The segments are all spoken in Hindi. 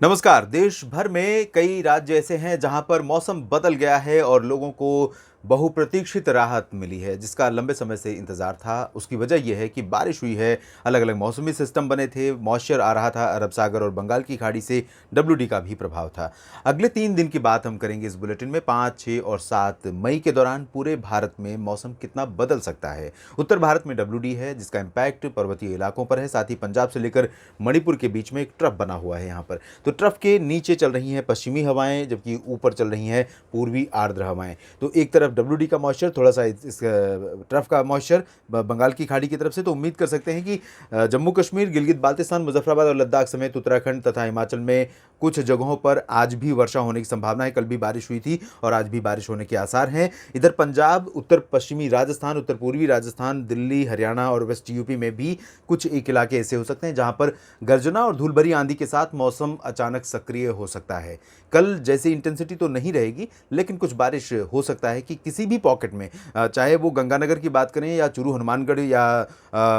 नमस्कार। देश भर में कई राज्य ऐसे हैं जहां पर मौसम बदल गया है और लोगों को बहुप्रतीक्षित राहत मिली है, जिसका लंबे समय से इंतजार था। उसकी वजह यह है कि बारिश हुई है, अलग-अलग मौसमी सिस्टम बने थे, मॉइस्चर आ रहा था अरब सागर और बंगाल की खाड़ी से, डब्ल्यूडी का भी प्रभाव था। अगले 3 दिन की बात हम करेंगे इस बुलेटिन में। 5, 6 और 7 मई के दौरान पूरे भारत में मौसम कितना बदल सकता है। उत्तर भारत में डब्ल्यूडी है, जिसका इम्पैक्ट पर्वतीय इलाकों पर है। साथ ही पंजाब से लेकर मणिपुर के बीच में एक ट्रफ बना हुआ है यहाँ पर। तो ट्रफ के नीचे चल रही हैं पश्चिमी हवाएं, जबकि ऊपर चल रही हैं पूर्वी आर्द्र हवाएं। तो एक तरफ डब्ल्यूडी का मॉइस्चर, थोड़ा सा इस ट्रफ का मॉइस्चर बंगाल की खाड़ी की तरफ से, तो उम्मीद कर सकते हैं कि जम्मू कश्मीर, गिलगित बाल्तिस्तान, मुजफ्फराबाद और लद्दाख समेत उत्तराखंड तथा हिमाचल में कुछ जगहों पर आज भी वर्षा होने की संभावना है। कल भी बारिश हुई थी और आज भी बारिश होने के आसार हैं। इधर पंजाब, उत्तर पश्चिमी राजस्थान, उत्तर पूर्वी राजस्थान, दिल्ली, हरियाणा और वेस्ट यूपी में भी कुछ एक इलाके ऐसे हो सकते हैं जहां पर गर्जना और धूल भरी आंधी के साथ मौसम अचानक सक्रिय हो सकता है। कल जैसी इंटेंसिटी तो नहीं रहेगी, लेकिन कुछ बारिश हो सकता है कि किसी भी पॉकेट में, चाहे वो गंगानगर की बात करें या चूरू हनुमानगढ़ या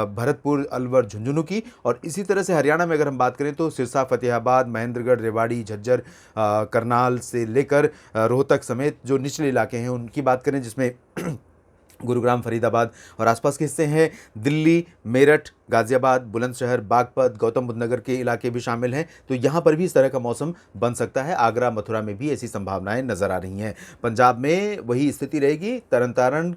भरतपुर अलवर झुंझुनू की, और इसी तरह से हरियाणा में अगर हम बात करें तो सिरसा, फतेहाबाद, महेंद्रगढ़, रेवाड़ी, झज्जर, करनाल से लेकर रोहतक समेत जो निचले इलाके हैं उनकी बात करें, जिसमें गुरुग्राम, फरीदाबाद और आसपास के हिस्से हैं, दिल्ली, मेरठ, गाजियाबाद, बुलंदशहर, बागपत, गौतम बुद्ध नगर के इलाके भी शामिल हैं। तो यहाँ पर भी इस तरह का मौसम बन सकता है। आगरा, मथुरा में भी ऐसी संभावनाएं नजर आ रही हैं। पंजाब में वही स्थिति रहेगी। तरन तारण,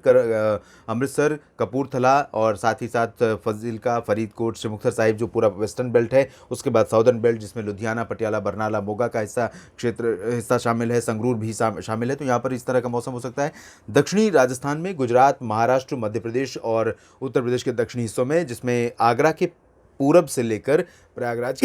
अमृतसर, कपूरथला और साथ ही साथ फजीलका, फरीदकोट, श्रीमुक्तसर साहिब जो पूरा वेस्टर्न बेल्ट है, उसके बाद साउदर्न बेल्ट जिसमें लुधियाना, पटियाला, बरनाला, मोगा का हिस्सा शामिल है, संगरूर भी शामिल है। तो यहाँ पर इस तरह का मौसम हो सकता है। दक्षिणी राजस्थान में गुजरात, महाराष्ट्र, मध्य प्रदेश और उत्तर प्रदेश के दक्षिणी हिस्सों में, जिसमें आगरा के पूरब से लेकर प्रयागराज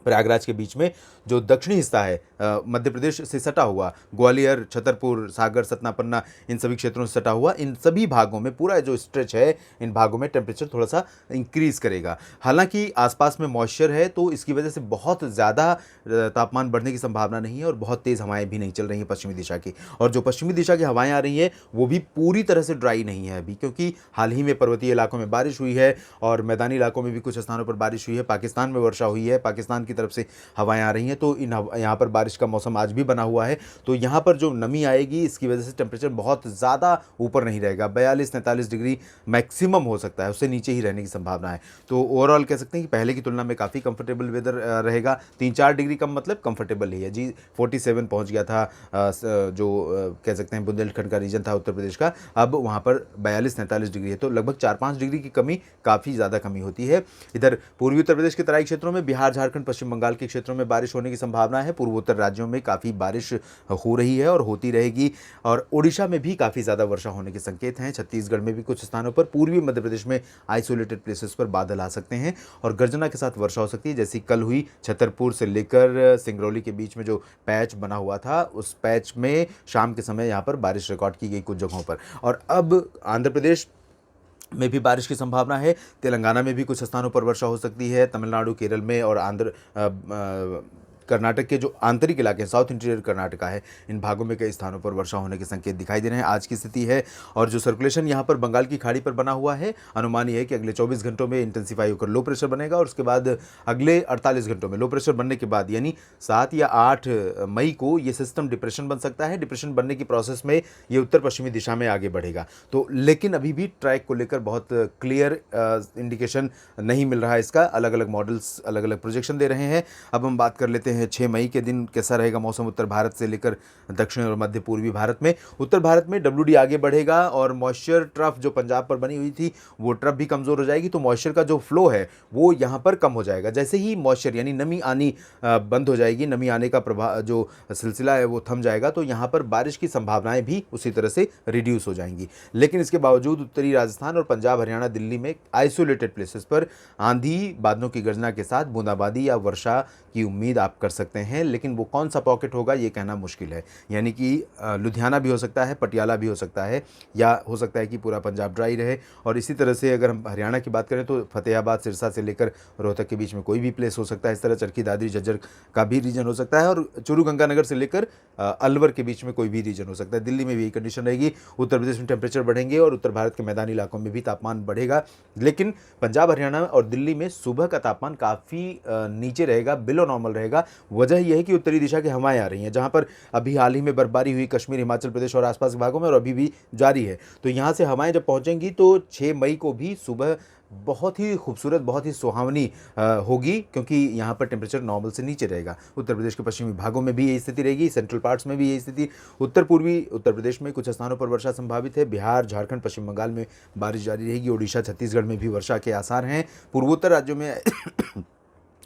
प्रयागराज के बीच में जो दक्षिणी हिस्सा है, मध्य प्रदेश से सटा हुआ, ग्वालियर, छतरपुर, सागर, सतना, पन्ना, इन सभी क्षेत्रों से सटा हुआ, इन सभी भागों में पूरा जो स्ट्रेच है, इन भागों में टेम्परेचर थोड़ा सा इंक्रीज करेगा। हालांकि आसपास में मॉइस्चर है, तो इसकी वजह से बहुत ज़्यादा तापमान बढ़ने की संभावना नहीं है और बहुत तेज़ हवाएं भी नहीं चल रही हैं पश्चिमी दिशा की। और जो पश्चिमी दिशा की हवाएं आ रही हैं वो भी पूरी तरह से ड्राई नहीं है अभी, क्योंकि हाल ही में पर्वतीय इलाकों में बारिश हुई है और मैदानी इलाकों में भी कुछ स्थानों पर बारिश हुई है। पाकिस्तान में वर्षा हुई है, पाकिस्तान की तरफ से हवाएं आ रही हैं, तो यहाँ पर बारिश का मौसम आज भी बना हुआ है। तो यहाँ पर जो नमी आएगी, इसकी वजह से टेम्परेचर बहुत ज़्यादा ऊपर नहीं रहेगा। 42-43 डिग्री मैक्सिमम हो सकता है, उससे नीचे ही रहने की संभावना है। तो ओवरऑल कह सकते हैं कि पहले की तुलना में काफ़ी कंफर्टेबल वेदर रहेगा। 3-4 डिग्री कम मतलब कंफर्टेबल ही है जी। 47 पहुँच गया था जो कह सकते हैं बुंदेलखंड का रीजन था उत्तर प्रदेश का, अब वहाँ पर 42-43 डिग्री है। तो लगभग 4-5 डिग्री की कमी काफ़ी ज़्यादा कमी होती है। इधर पूर्वी उत्तर प्रदेश के तराई क्षेत्रों में, बिहार, झारखंड, पश्चिम बंगाल के क्षेत्रों में बारिश होने की संभावना है। पूर्वोत्तर राज्यों में काफ़ी बारिश हो रही है और होती रहेगी, और ओडिशा में भी काफ़ी ज़्यादा वर्षा होने के संकेत हैं। छत्तीसगढ़ में भी कुछ स्थानों पर, पूर्वी मध्य प्रदेश में आइसोलेटेड प्लेसेस पर बादल आ सकते हैं और गर्जना के साथ वर्षा हो सकती है, जैसी कल हुई। छतरपुर से लेकर सिंगरौली के बीच में जो पैच बना हुआ था, उस पैच में शाम के समय यहाँ पर बारिश रिकॉर्ड की गई कुछ जगहों पर। और अब आंध्र प्रदेश में भी बारिश की संभावना है। तेलंगाना में भी कुछ स्थानों पर वर्षा हो सकती है। तमिलनाडु, केरल में और कर्नाटक के जो आंतरिक इलाके हैं, साउथ इंटीरियर कर्नाटका है, इन भागों में कई स्थानों पर वर्षा होने के संकेत दिखाई दे रहे हैं। आज की स्थिति है। और जो सर्कुलेशन यहाँ पर बंगाल की खाड़ी पर बना हुआ है, अनुमान ये है कि अगले 24 घंटों में इंटेंसीफाई होकर लो प्रेशर बनेगा और उसके बाद अगले 48 घंटों में लो प्रेशर बनने के बाद, यानी 7 या 8 मई को ये सिस्टम डिप्रेशन बन सकता है। डिप्रेशन बनने की प्रोसेस में ये उत्तर पश्चिमी दिशा में आगे बढ़ेगा। तो लेकिन अभी भी ट्रैक को लेकर बहुत क्लियर इंडिकेशन नहीं मिल रहा है इसका। अलग अलग मॉडल्स अलग अलग प्रोजेक्शन दे रहे हैं। अब हम बात कर लेते हैं 6 मई के दिन कैसा रहेगा मौसम उत्तर भारत से लेकर दक्षिण और मध्य पूर्वी भारत में। उत्तर भारत में डब्ल्यूडी आगे बढ़ेगा और मॉइस्चर ट्रफ जो पंजाब पर बनी हुई थी, वो ट्रफ भी कमज़ोर हो जाएगी। तो मॉइस्चर का जो फ्लो है वो यहाँ पर कम हो जाएगा। जैसे ही मॉइस्चर यानी नमी आनी बंद हो जाएगी, नमी आने का प्रभाव जो सिलसिला है वो थम जाएगा, तो यहाँ पर बारिश की संभावनाएं भी उसी तरह से रिड्यूस हो जाएंगी। लेकिन इसके बावजूद उत्तरी राजस्थान और पंजाब, हरियाणा, दिल्ली में आइसोलेटेड प्लेसेस पर आंधी, बादलों की गर्जना के साथ बूंदाबांदी या वर्षा की उम्मीद आप कर कर सकते हैं, लेकिन वो कौन सा पॉकेट होगा ये कहना मुश्किल है। यानी कि लुधियाना भी हो सकता है, पटियाला भी हो सकता है, या हो सकता है कि पूरा पंजाब ड्राई रहे। और इसी तरह से अगर हम हरियाणा की बात करें तो फतेहाबाद, सिरसा से लेकर रोहतक के बीच में कोई भी प्लेस हो सकता है। इस तरह चरखी दादरी झज्जर का भी रीजन हो सकता है, और चूरू गंगानगर से लेकर अलवर के बीच में कोई भी रीजन हो सकता है। दिल्ली में भी यही कंडीशन रहेगी। उत्तर प्रदेश में टेम्परेचर बढ़ेंगे और उत्तर भारत के मैदानी इलाकों में भी तापमान बढ़ेगा, लेकिन पंजाब, हरियाणा और दिल्ली में सुबह का तापमान काफ़ी नीचे रहेगा, बिलो नॉर्मल रहेगा। वजह यह है कि उत्तरी दिशा की हवाएं आ रही हैं, जहां पर अभी हाल ही में बर्फबारी हुई कश्मीर, हिमाचल प्रदेश और आसपास के भागों में, और अभी भी जारी है। तो यहाँ से हवाएं जब पहुँचेंगी तो 6 मई को भी सुबह बहुत ही खूबसूरत, बहुत ही सुहावनी होगी, क्योंकि यहाँ पर टेम्परेचर नॉर्मल से नीचे रहेगा। उत्तर प्रदेश के पश्चिमी भागों में भी यही स्थिति रहेगी, सेंट्रल पार्ट्स में भी यही स्थिति। उत्तर पूर्वी उत्तर प्रदेश में कुछ स्थानों पर वर्षा संभावित है। बिहार, झारखंड, पश्चिम बंगाल में बारिश जारी रहेगी। ओडिशा, छत्तीसगढ़ में भी वर्षा के आसार हैं। पूर्वोत्तर राज्यों में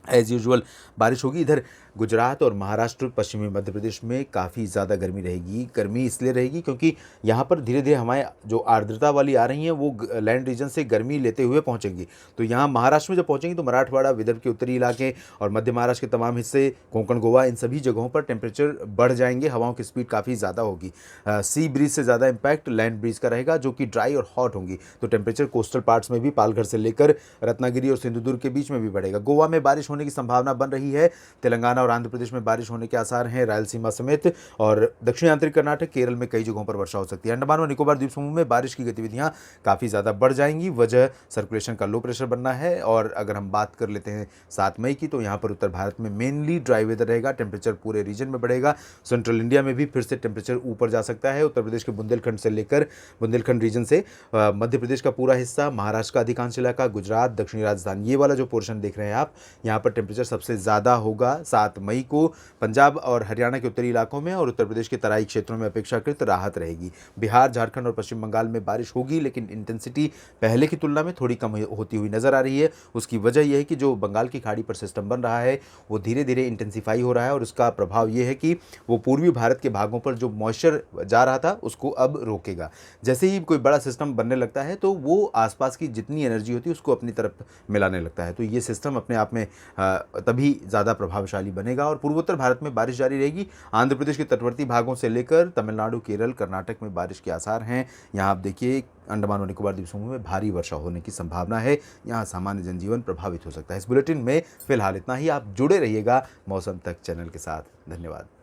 एज़ यूजुअल बारिश होगी। इधर गुजरात और महाराष्ट्र, पश्चिमी मध्य प्रदेश में काफ़ी ज़्यादा गर्मी रहेगी। गर्मी इसलिए रहेगी क्योंकि यहाँ पर धीरे धीरे हमारे जो आर्द्रता वाली आ रही हैं वो लैंड रीजन से गर्मी लेते हुए पहुँचेंगी। तो यहाँ महाराष्ट्र में जब पहुँचेंगी तो मराठवाड़ा, विदर्भ के उत्तरी इलाके और मध्य महाराष्ट्र के तमाम हिस्से, कोंकण, गोवा, इन सभी जगहों पर टेम्परेचर बढ़ जाएंगे। हवाओं की स्पीड काफ़ी ज़्यादा होगी। सी ब्रीज से ज़्यादा इम्पैक्ट लैंड ब्रीज का रहेगा, जो कि ड्राई और हॉट होंगी। तो टेम्परेचर कोस्टल पार्ट्स में भी, पालघर से लेकर रत्नागिरी और सिंधुदुर्ग के बीच में भी बढ़ेगा। गोवा में बारिश होने की संभावना बन रही है। तेलंगाना और आंध्र प्रदेश में बारिश होने के आसार हैं, रायलसीमा समेत, और दक्षिण आंतरिक कर्नाटक, केरल में कई जगहों पर वर्षा हो सकती है। अंडमान और निकोबार द्वीप समूह में बारिश की गतिविधियां काफ़ी ज़्यादा बढ़ जाएंगी। वजह सर्कुलेशन का लो प्रेशर बनना है। और अगर हम बात कर लेते हैं 7 मई की, तो यहाँ पर उत्तर भारत में मेनली ड्राई वेदर रहेगा। टेम्परेचर पूरे रीजन में बढ़ेगा। सेंट्रल इंडिया में भी फिर से टेम्परेचर ऊपर जा सकता है। उत्तर प्रदेश के बुंदेलखंड से लेकर, बुंदेलखंड रीजन से मध्य प्रदेश का पूरा हिस्सा, महाराष्ट्र का अधिकांश इलाका, गुजरात, दक्षिणी राजस्थान, ये वाला जो पोर्शन देख रहे हैं आप, यहाँ पर टेम्परेचर सबसे ज़्यादा होगा 7 मई को। पंजाब और हरियाणा के उत्तरी इलाकों में और उत्तर प्रदेश के तराई क्षेत्रों में अपेक्षाकृत राहत रहेगी। बिहार, झारखंड और पश्चिम बंगाल में बारिश होगी, लेकिन इंटेंसिटी पहले की तुलना में थोड़ी कम होती हुई नजर आ रही है। उसकी वजह यह है कि जो बंगाल की खाड़ी पर सिस्टम बन रहा है वो धीरे धीरे इंटेंसीफाई हो रहा है, और उसका प्रभाव ये है कि वो पूर्वी भारत के भागों पर जो मॉइस्चर जा रहा था उसको अब रोकेगा। जैसे ही कोई बड़ा सिस्टम बनने लगता है तो वो आसपास की जितनी एनर्जी होती है उसको अपनी तरफ मिलाने लगता है। तो ये सिस्टम अपने आप में तभी ज़्यादा प्रभावशाली बनेगा। और पूर्वोत्तर भारत में बारिश जारी रहेगी। आंध्र प्रदेश के तटवर्ती भागों से लेकर तमिलनाडु, केरल, कर्नाटक में बारिश के आसार हैं। यहाँ आप देखिए अंडमान और निकोबार द्वीप समूह में भारी वर्षा होने की संभावना है। यहाँ सामान्य जनजीवन प्रभावित हो सकता है। इस बुलेटिन में फिलहाल इतना ही। आप जुड़े रहिएगा मौसम तक चैनल के साथ। धन्यवाद।